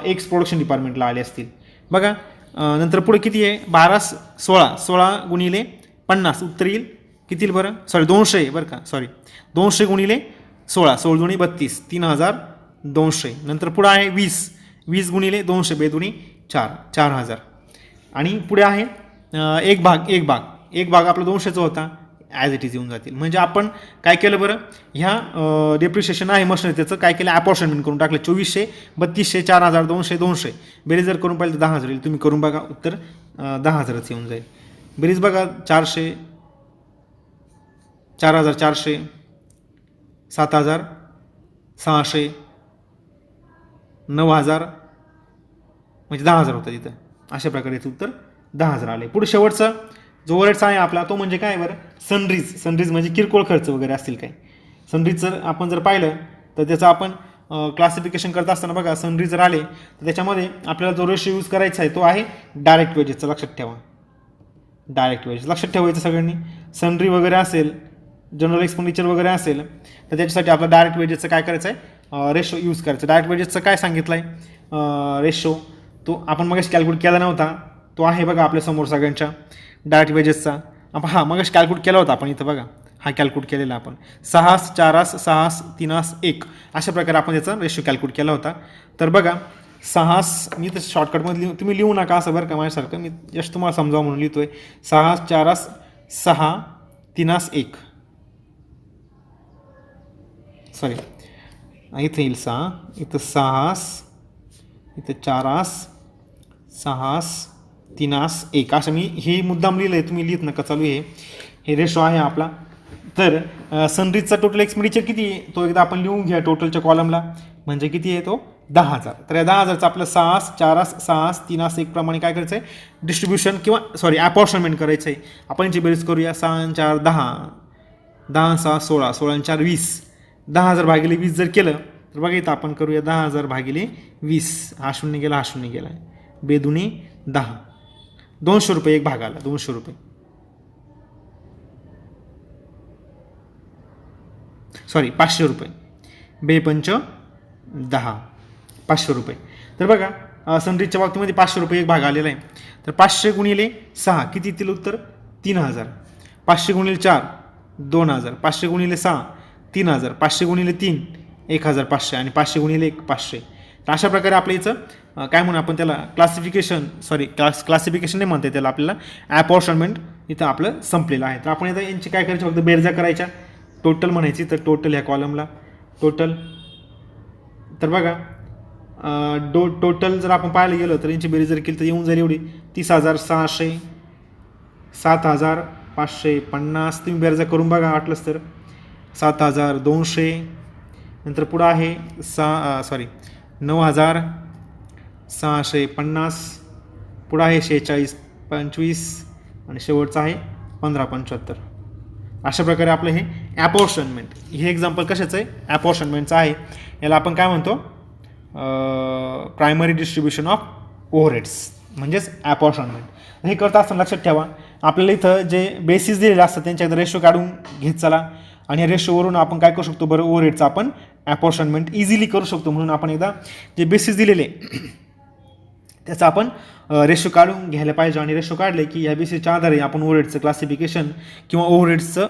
एक्स प्रोडक्शन डिपार्टमेंटला आले असतील. बघा नंतर पुढे किती आहे 12 16 गुणिले 50 उत्तर येईल किती बरं, सॉरी 200 आहे बरं का, सॉरी 200 गुणिले 16 दुणे 32 3200. नंतर पुढे आहे 20 गुणिले 200 बेदुणे 4000. आणि पुढे आहे एक भाग आपला 200चा होता, ॲज इट इज येऊन जातील. म्हणजे आपण काय केलं बरं, ह्या डेप्रिशिएशन आहे मशिनरी त्याचं काय केलं अपॉर्शनमेंट करून टाकलं. 2400 3200 4000 200 बेरीज जर करून पाहिलं तर 10,000 येईल. तुम्ही करून बघा उत्तर 10,000च येऊन जाईल. बेरीज बघा 400 4400 7600 9000 म्हणजे 10,000 होतं तिथं. अशा प्रकारे उत्तर 10,000 आले. पुढे शेवटचा जो ओव्हरहेड्स आहे आपला तो म्हणजे काय बरं, सनरीज म्हणजे किरकोळ खर्च वगैरे असतील काय. सनरीज जर आपण जर पाहिलं तर त्याचं आपण क्लासिफिकेशन करत असताना बघा सनरीज जर आले तर त्याच्यामध्ये आपल्याला जो रेशो यूज करायचा आहे तो आहे डायरेक्ट वेजेसचा. लक्षात ठेवा डायरेक्ट वेजेस लक्षात ठेवायचं सगळ्यांनी. सनरी वगैरे असेल जनरल एक्सपेंडिचर वगैरे असेल तर त्याच्यासाठी आपला डायरेक्ट वेजेसचं काय करायचं आहे रेशो यूज करायचं. डायरेक्ट वेजेसचं काय सांगितलं आहे रेशो तो आपण मगाशी कॅल्क्युलेट केला नव्हता, तो आहे बघा आपल्यासमोर सगळ्यांच्या डायरेक्ट वेजेसचा. आपण मगाशी कॅल्क्युलेट केला होता आपण इथं बघा, हा कॅल्क्युलेट केलेला आपण 6 4 6 3 1 अशा प्रकारे आपण याचा रेशो कॅल्क्युलेट केला होता. तर बघा 6 मी तर शॉर्टकटमध्ये तुम्ही लिहू नका असं बरं का माझ्यासारखं, मी जस्ट तुम्हाला समजावं म्हणून लिहितोय. 6 4 6 3 1 सॉरी इथं येईल 6 इथं 6 इथं 4 6 3 1 असं मी हे मुद्दाम लिहिलं आहे, तुम्ही लिहित नका चालू हे रेशो आहे आपला. तर सनरीजचा टोटल एक्सपेंडिचर किती आहे तो एकदा आपण लिहून घ्या टोटलच्या कॉलमला. म्हणजे किती आहे तो 10,000. तर या 10,000चं आपलं 6 4 6 3 1 प्रमाणे काय करायचं आहे डिस्ट्रीब्युशन किंवा सॉरी अपॉर्शनमेंट करायचं आहे. आपण याची बेरीज करूया. 6 4 10 10 6 16 16 4 20 10,000 भागिले 20 जर केलं तर बघा इथं आपण करूया 10,000 भागिले 20. हा शून्य गेला, हा शून्य गेला, बेदुणे 10. 200 रुपये एक भाग आला, 200 रुपये सॉरी 500 रुपये, बेपंच 10 500 रुपये. तर बघा सनरीजच्या बाबतीमध्ये 500 रुपये एक भाग आलेला आहे. तर 500 गुणिले 6 किती येतील उत्तर 3,000. 500 गुणिले 4 2,000. 500 गुणिले 6 3,000. 500 गुणिले 3 1,500 आणि 500 गुणिले 1 500. तर अशा प्रकारे आपल्या इथं काय म्हणून आपण त्याला क्लासिफिकेशन नाही म्हणता त्याला, आपल्याला अपॉर्शनमेंट इथं आपलं संपलेलं आहे. तर आपण इथं यांची काय करायचं फक्त बेरजा करायच्या, टोटल म्हणायची. तर टोटल ह्या कॉलमला टोटल, तर बघा टोटल जर आपण पाहायला गेलो तर यांची बेरीज जर केली तर येऊन जाईल एवढी 30,600 7,550. तुम्ही बेरजा करून बघा वाटलंच तर 7,200. नंतर पुढं आहे 9,650. पुढं आहे 46 25 आणि शेवटचं आहे 1575. अशा प्रकारे आपलं हे अपॉर्शनमेंट, हे एक्झाम्पल कशाचं आहे अपॉर्शनमेंटचं आहे. याला आपण काय म्हणतो प्रायमरी डिस्ट्रीब्युशन ऑफ ओव्हरहेड्स म्हणजेच अपॉर्शनमेंट. हे करता असताना लक्षात ठेवा आपल्याला इथं जे बेसिस दिलेले असतात त्यांच्या एकदा रेशो काढून घेत चला आणि या रेशोवरून आपण काय करू शकतो बरं ओव्हरहेडचं आपण अपॉर्शनमेंट इझिली करू शकतो. म्हणून आपण एकदा जे बेसिस दिलेले त्याचा आपण रेशो काढून घ्यायला पाहिजे आणि रेशो काढले की या बेसिसच्या आधारे आपण ओव्हरहेडचं क्लासिफिकेशन किंवा ओव्हरहेड्सचं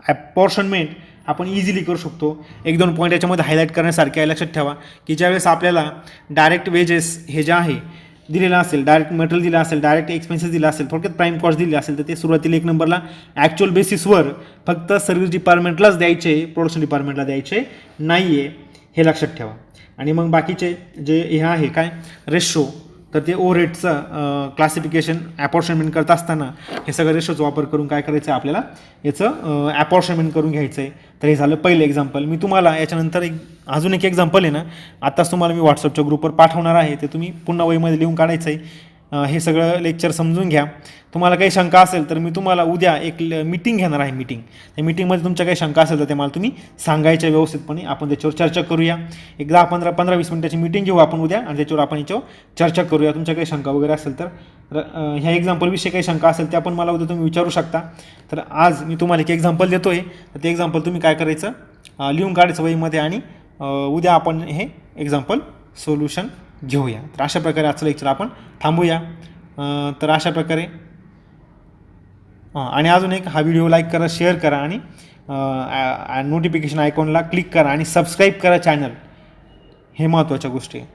अपॉर्शनमेंट आपण इझिली करू शकतो. 1-2 पॉईंट याच्यामध्ये हायलाईट करण्यासारखे आहे. लक्षात ठेवा की ज्यावेळेस आपल्याला डायरेक्ट वेजेस हे जे आहे दिलेलं असेल, डायरेक्ट मटेरियल दिलं असेल, डायरेक्ट एक्सपेन्सेस दिला असेल, थोडक्यात प्राईम कॉस्ट दिली असेल तर ते सुरुवातीला 1 नंबरला ॲक्च्युअल बेसिसवर फक्त सर्व्हिस डिपार्टमेंटलाच द्यायचे, प्रोडक्शन डिपार्टमेंटला द्यायचे नाही आहे, हे लक्षात ठेवा. आणि मग बाकीचे जे हे आहे काय रेशो तर ते ओव्हरहेडचं क्लासिफिकेशन अपॉर्शनमेंट करत असताना हे सगळं रेशोचा वापर करून काय करायचं आहे आपल्याला याचं अपॉर्शनमेंट करून घ्यायचं आहे. तर हे झालं पहिलं एक्झाम्पल. मी तुम्हाला याच्यानंतर अजून एक एक्झाम्पल आहे ना आत्ताच तुम्हाला मी व्हॉट्सअपच्या ग्रुपवर पाठवणार आहे, ते तुम्ही पुन्हा वहीमध्ये लिहून काढायचं आहे. हे सगळं लेक्चर समजून घ्या. तुम्हाला काही शंका असेल तर मी तुम्हाला उद्या एक मीटिंग घेणार आहे. त्या मीटिंगमध्ये तुमच्या काही शंका असेल तर ते मला तुम्ही सांगायच्या व्यवस्थितपणे. आपण त्याच्यावर चर्चा करूया. एक 10-15-20 मिनिटाची मीटिंग घेऊ आपण उद्या आणि त्याच्यावर आपण याच्यावर चर्चा करूया. तुमच्या काही शंका वगैरे असेल तर ह्या एक्झाम्पलविषयी काही शंका असेल त्या पण मला उद्या तुम्ही विचारू शकता. तर आज मी तुम्हाला एक एक्झाम्पल देतो आहे. तर ते एक्झाम्पल तुम्ही काय करायचं लिहून काढायचं वहीमध्ये आणि उद्या आपण हे एक्झाम्पल सोल्युशन घेऊया. तर अशा प्रकारे आजचं लेक्चर आपण थांबूया. तर अशा प्रकारे आणि अजून एक, हा व्हिडिओ लाईक करा, शेअर करा आणि नोटिफिकेशन आयकॉनला क्लिक करा आणि सबस्क्राईब करा चॅनल. हे महत्त्वाच्या गोष्टी आहे.